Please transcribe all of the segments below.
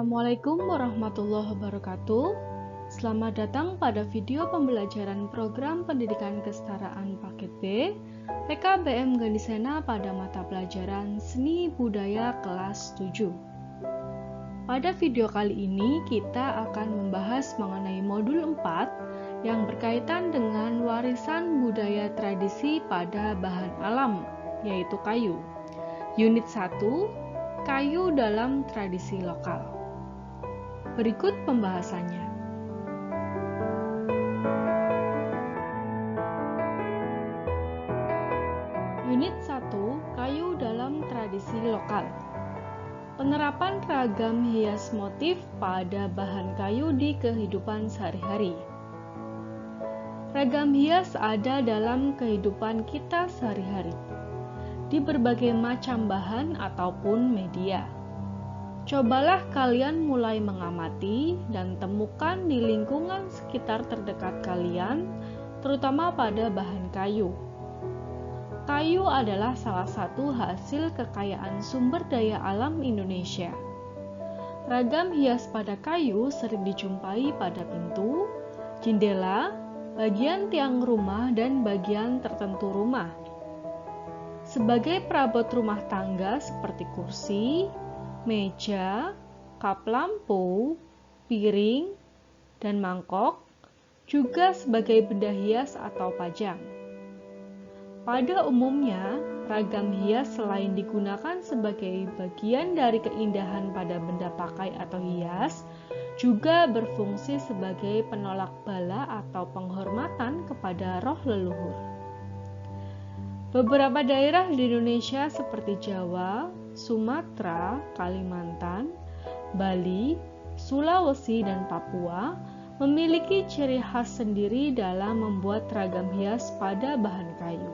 Assalamualaikum warahmatullahi wabarakatuh. Selamat datang pada video pembelajaran program pendidikan kesetaraan paket B PKBM Gandhisena pada mata pelajaran Seni Budaya kelas 7. Pada video kali ini kita akan membahas mengenai modul 4 yang berkaitan dengan warisan budaya tradisi pada bahan alam, yaitu kayu. Unit 1, kayu dalam tradisi lokal. Berikut pembahasannya. Unit 1, kayu dalam tradisi lokal. Penerapan ragam hias motif pada bahan kayu di kehidupan sehari-hari. Ragam hias ada dalam kehidupan kita sehari-hari, di berbagai macam bahan ataupun media. Cobalah kalian mulai mengamati dan temukan di lingkungan sekitar terdekat kalian, terutama pada bahan kayu. Kayu adalah salah satu hasil kekayaan sumber daya alam Indonesia. Ragam hias pada kayu sering dijumpai pada pintu, jendela, bagian tiang rumah, dan bagian tertentu rumah. Sebagai perabot rumah tangga seperti kursi, meja, kap lampu, piring, dan mangkok, juga sebagai benda hias atau pajang. Pada umumnya, ragam hias selain digunakan sebagai bagian dari keindahan pada benda pakai atau hias, juga berfungsi sebagai penolak bala atau penghormatan kepada roh leluhur. Beberapa daerah di Indonesia seperti Jawa, Sumatera, Kalimantan, Bali, Sulawesi, dan Papua memiliki ciri khas sendiri dalam membuat ragam hias pada bahan kayu.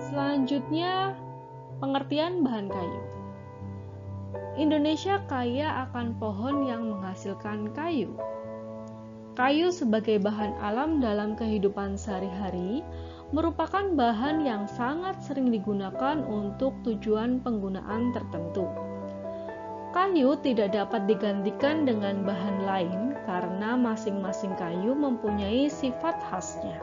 Selanjutnya, pengertian bahan kayu. Indonesia kaya akan pohon yang menghasilkan kayu. Kayu sebagai bahan alam dalam kehidupan sehari-hari merupakan bahan yang sangat sering digunakan untuk tujuan penggunaan tertentu. Kayu tidak dapat digantikan dengan bahan lain karena masing-masing kayu mempunyai sifat khasnya.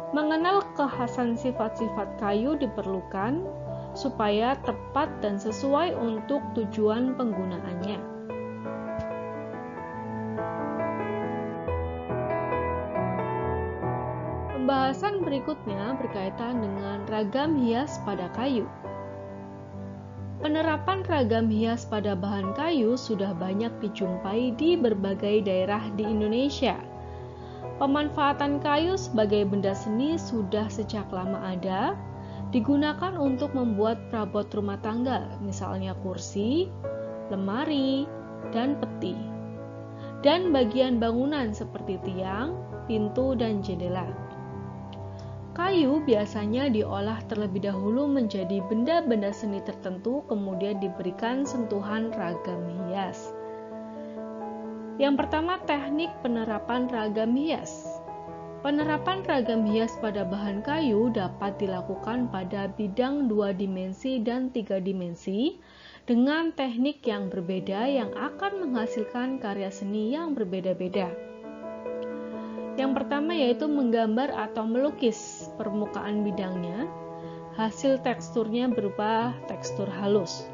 Mengenal kekhasan sifat-sifat kayu diperlukan supaya tepat dan sesuai untuk tujuan penggunaannya. Pembahasan berikutnya berkaitan dengan ragam hias pada kayu. Penerapan ragam hias pada bahan kayu sudah banyak dijumpai di berbagai daerah di Indonesia. Pemanfaatan kayu sebagai benda seni sudah sejak lama ada, digunakan untuk membuat perabot rumah tangga, misalnya kursi, lemari, dan peti, dan bagian bangunan seperti tiang, pintu, dan jendela. Kayu biasanya diolah terlebih dahulu menjadi benda-benda seni tertentu, kemudian diberikan sentuhan ragam hias. Yang pertama, teknik penerapan ragam hias. Penerapan ragam hias pada bahan kayu dapat dilakukan pada bidang 2 dimensi dan 3 dimensi dengan teknik yang berbeda yang akan menghasilkan karya seni yang berbeda-beda. Yang pertama yaitu menggambar atau melukis permukaan bidangnya. Hasil teksturnya berupa tekstur halus.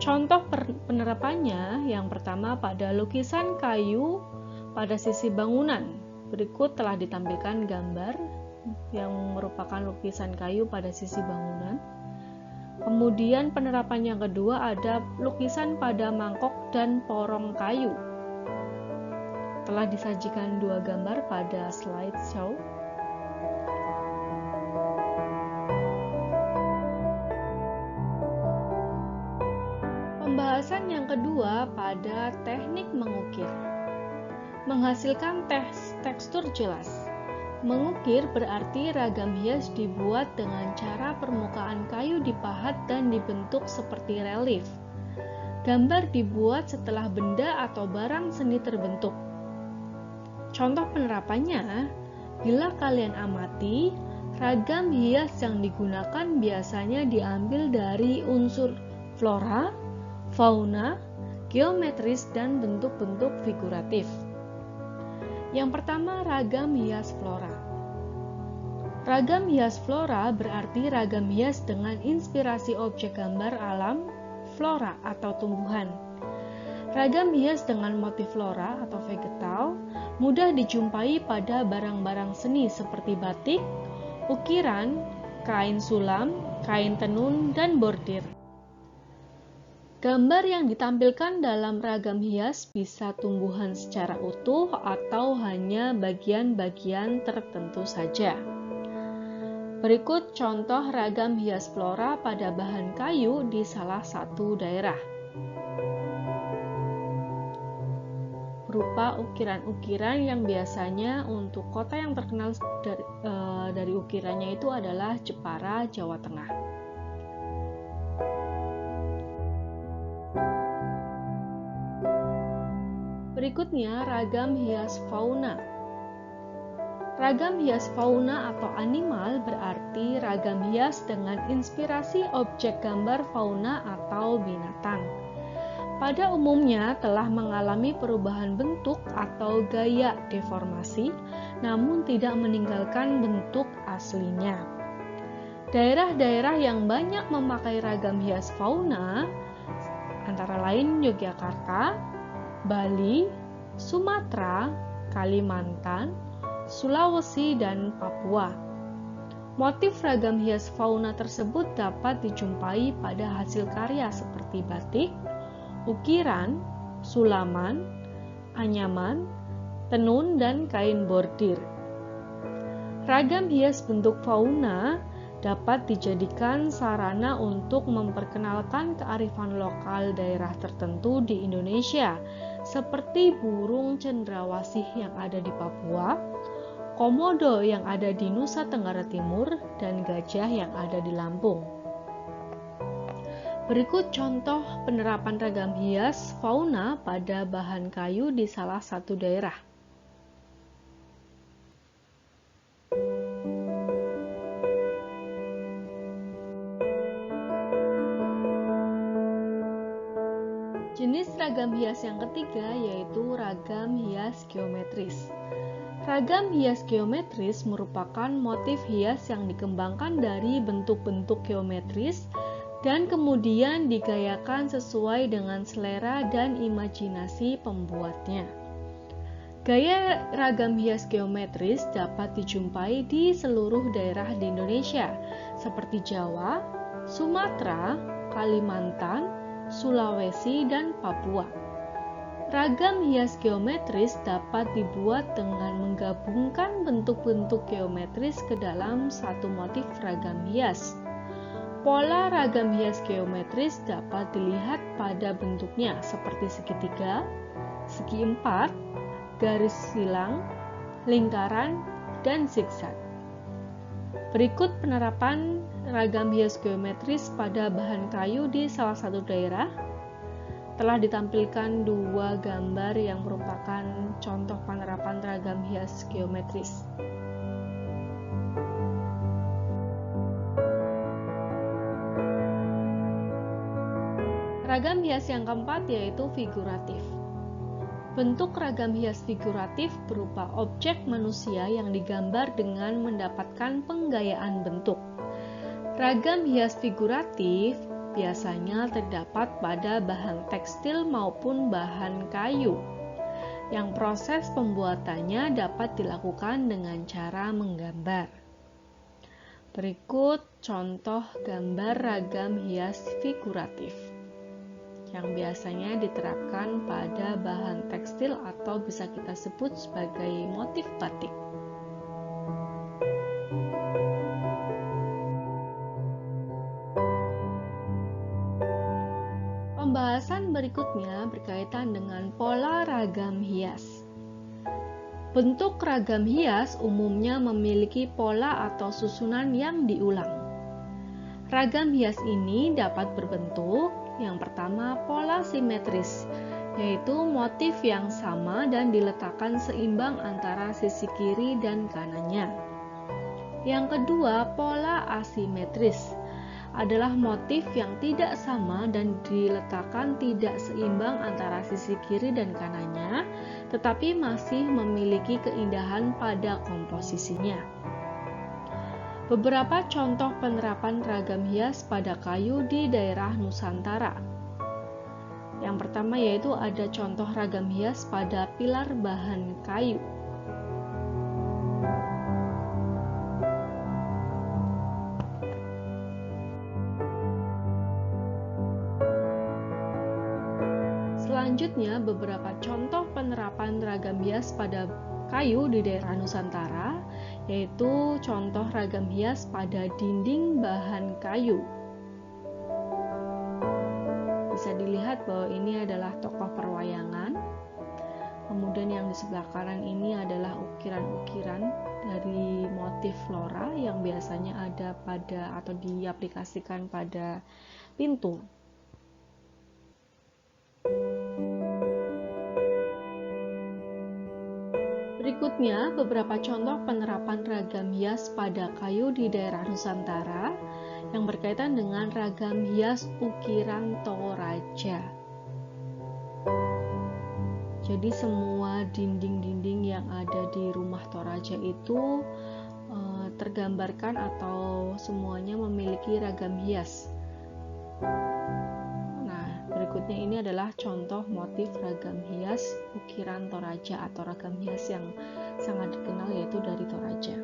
Contoh penerapannya yang pertama pada lukisan kayu pada sisi bangunan. Berikut telah ditampilkan gambar yang merupakan lukisan kayu pada sisi bangunan. Kemudian penerapan yang kedua ada lukisan pada mangkok dan porong kayu. Telah disajikan dua gambar pada slideshow. Pembahasan yang kedua pada teknik mengukir. Menghasilkan tekstur jelas. Mengukir berarti ragam hias dibuat dengan cara permukaan kayu dipahat dan dibentuk seperti relief. Gambar dibuat setelah benda atau barang seni terbentuk. Contoh penerapannya, bila kalian amati, ragam hias yang digunakan biasanya diambil dari unsur flora, fauna, geometris, dan bentuk-bentuk figuratif. Yang pertama, ragam hias flora. Ragam hias flora berarti ragam hias dengan inspirasi objek gambar alam, flora atau tumbuhan. Ragam hias dengan motif flora atau vegetal mudah dijumpai pada barang-barang seni seperti batik, ukiran, kain sulam, kain tenun, dan bordir. Gambar yang ditampilkan dalam ragam hias bisa tumbuhan secara utuh atau hanya bagian-bagian tertentu saja. Berikut contoh ragam hias flora pada bahan kayu di salah satu daerah. Berupa ukiran-ukiran yang biasanya untuk kota yang terkenal dari ukirannya itu adalah Jepara, Jawa Tengah. Berikutnya, ragam hias fauna. Ragam hias fauna atau animal berarti ragam hias dengan inspirasi objek gambar fauna atau binatang. Pada umumnya telah mengalami perubahan bentuk atau gaya deformasi, namun tidak meninggalkan bentuk aslinya. Daerah-daerah yang banyak memakai ragam hias fauna antara lain Yogyakarta, Bali, Sumatera, Kalimantan, Sulawesi, dan Papua. Motif ragam hias fauna tersebut dapat dijumpai pada hasil karya seperti batik, ukiran, sulaman, anyaman, tenun, dan kain bordir. Ragam hias bentuk fauna dapat dijadikan sarana untuk memperkenalkan kearifan lokal daerah tertentu di Indonesia, seperti burung cendrawasih yang ada di Papua, komodo yang ada di Nusa Tenggara Timur, dan gajah yang ada di Lampung. Berikut contoh penerapan ragam hias fauna pada bahan kayu di salah satu daerah. Jenis ragam hias yang ketiga yaitu ragam hias geometris. Ragam hias geometris merupakan motif hias yang dikembangkan dari bentuk-bentuk geometris dan kemudian digayakan sesuai dengan selera dan imajinasi pembuatnya. Gaya ragam hias geometris dapat dijumpai di seluruh daerah di Indonesia, seperti Jawa, Sumatera, Kalimantan, Sulawesi, dan Papua. Ragam hias geometris dapat dibuat dengan menggabungkan bentuk-bentuk geometris ke dalam satu motif ragam hias. Pola ragam hias geometris dapat dilihat pada bentuknya seperti segitiga, segi empat, garis silang, lingkaran, dan zigzag. Berikut penerapan ragam hias geometris pada bahan kayu di salah satu daerah. telah ditampilkan dua gambar yang merupakan contoh penerapan ragam hias geometris. Ragam hias yang keempat yaitu figuratif. Bentuk ragam hias figuratif berupa objek manusia yang digambar dengan mendapatkan penggayaan bentuk. Ragam hias figuratif biasanya terdapat pada bahan tekstil maupun bahan kayu, yang proses pembuatannya dapat dilakukan dengan cara menggambar. Berikut contoh gambar ragam hias figuratif yang biasanya diterapkan pada bahan tekstil atau bisa kita sebut sebagai motif batik. Pembahasan berikutnya berkaitan dengan pola ragam hias. Bentuk ragam hias umumnya memiliki pola atau susunan yang diulang. Ragam hias ini dapat berbentuk yang pertama pola simetris, yaitu motif yang sama dan diletakkan seimbang antara sisi kiri dan kanannya. Yang kedua, pola asimetris adalah motif yang tidak sama dan diletakkan tidak seimbang antara sisi kiri dan kanannya, tetapi masih memiliki keindahan pada komposisinya. Beberapa contoh penerapan ragam hias pada kayu di daerah Nusantara. Yang pertama yaitu ada contoh ragam hias pada pilar bahan kayu. Selanjutnya, beberapa contoh penerapan ragam hias pada kayu di daerah Nusantara, yaitu contoh ragam hias pada dinding bahan kayu. Bisa dilihat bahwa ini adalah tokoh perwayangan. Kemudian yang di sebelah kanan ini adalah ukiran-ukiran dari motif flora yang biasanya ada pada atau diaplikasikan pada pintu. Berikutnya, beberapa contoh penerapan ragam hias pada kayu di daerah Nusantara yang berkaitan dengan ragam hias ukiran Toraja. Jadi semua dinding-dinding yang ada di rumah Toraja itu tergambarkan atau semuanya memiliki ragam hias. Berikutnya ini adalah contoh motif ragam hias ukiran Toraja atau ragam hias yang sangat dikenal yaitu dari Toraja.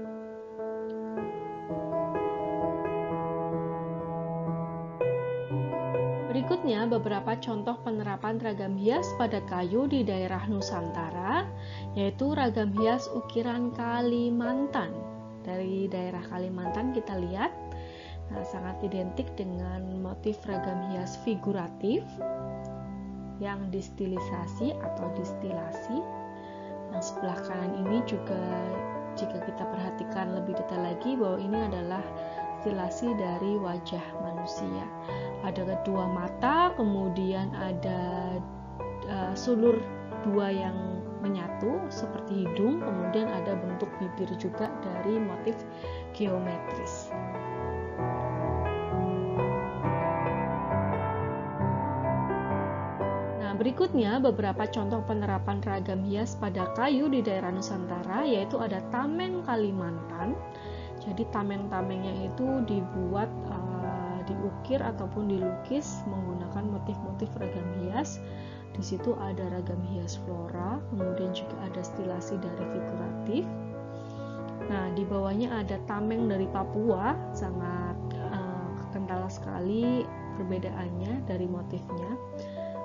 Berikutnya beberapa contoh penerapan ragam hias pada kayu di daerah Nusantara, yaitu ragam hias ukiran Kalimantan. Dari daerah Kalimantan kita lihat sangat identik dengan motif ragam hias figuratif yang distilisasi atau distilasi. Yang sebelah kanan ini juga jika kita perhatikan lebih detail lagi bahwa ini adalah stilasi dari wajah manusia. Ada kedua mata, kemudian ada sulur dua yang menyatu seperti hidung, kemudian ada bentuk bibir juga dari motif geometris. Berikutnya beberapa contoh penerapan ragam hias pada kayu di daerah Nusantara, yaitu ada tameng Kalimantan. Jadi tameng-tamengnya itu dibuat diukir ataupun dilukis menggunakan motif-motif ragam hias. Di situ ada ragam hias flora, kemudian juga ada stilasi dari figuratif. Nah, di bawahnya ada tameng dari Papua, sangat kental sekali perbedaannya dari motifnya.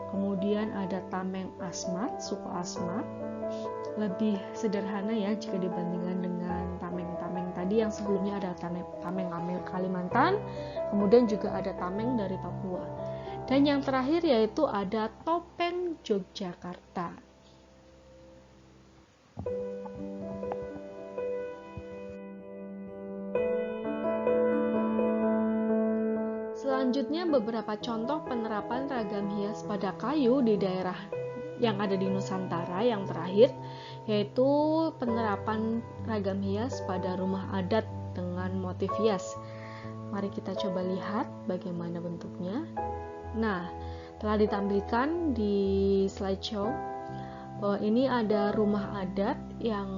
Kemudian ada tameng Asmat, suku Asmat. Lebih sederhana ya jika dibandingkan dengan tameng-tameng tadi yang sebelumnya ada tameng Kalimantan, kemudian juga ada tameng dari Papua. Dan yang terakhir yaitu ada topeng Yogyakarta. Selanjutnya beberapa contoh penerapan ragam hias pada kayu di daerah yang ada di Nusantara yang terakhir, yaitu penerapan ragam hias pada rumah adat dengan motif hias. Mari kita coba lihat bagaimana bentuknya. Nah, telah ditampilkan di slideshow bahwa ini ada rumah adat yang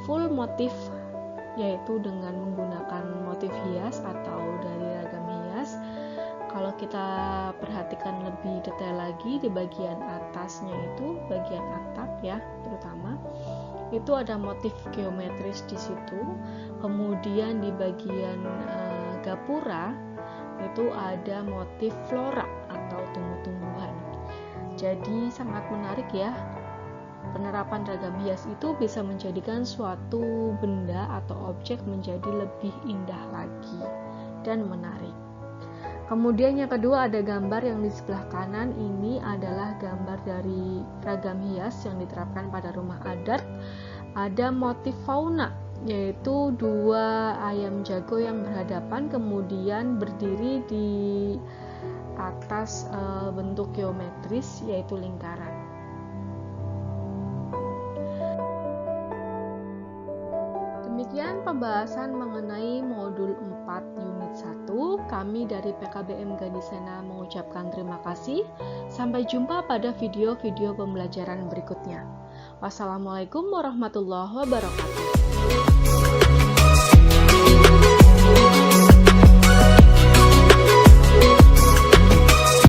full motif, yaitu dengan menggunakan motif hias atau dari ragam hias. Kalau kita perhatikan lebih detail lagi di bagian atasnya itu, bagian atap ya terutama, itu ada motif geometris di situ. Kemudian di bagian gapura itu ada motif flora atau tumbuh-tumbuhan. Jadi sangat menarik ya. Penerapan ragam hias itu bisa menjadikan suatu benda atau objek menjadi lebih indah lagi dan menarik. Kemudian yang kedua ada gambar yang di sebelah kanan, ini adalah gambar dari ragam hias yang diterapkan pada rumah adat. Ada motif fauna, yaitu dua ayam jago yang berhadapan kemudian berdiri di atas bentuk geometris yaitu lingkaran. Demikian pembahasan mengenai modul 4 unit 1. Kami dari PKBM Gadisena mengucapkan terima kasih. Sampai jumpa pada video-video pembelajaran berikutnya. Wassalamualaikum warahmatullahi wabarakatuh.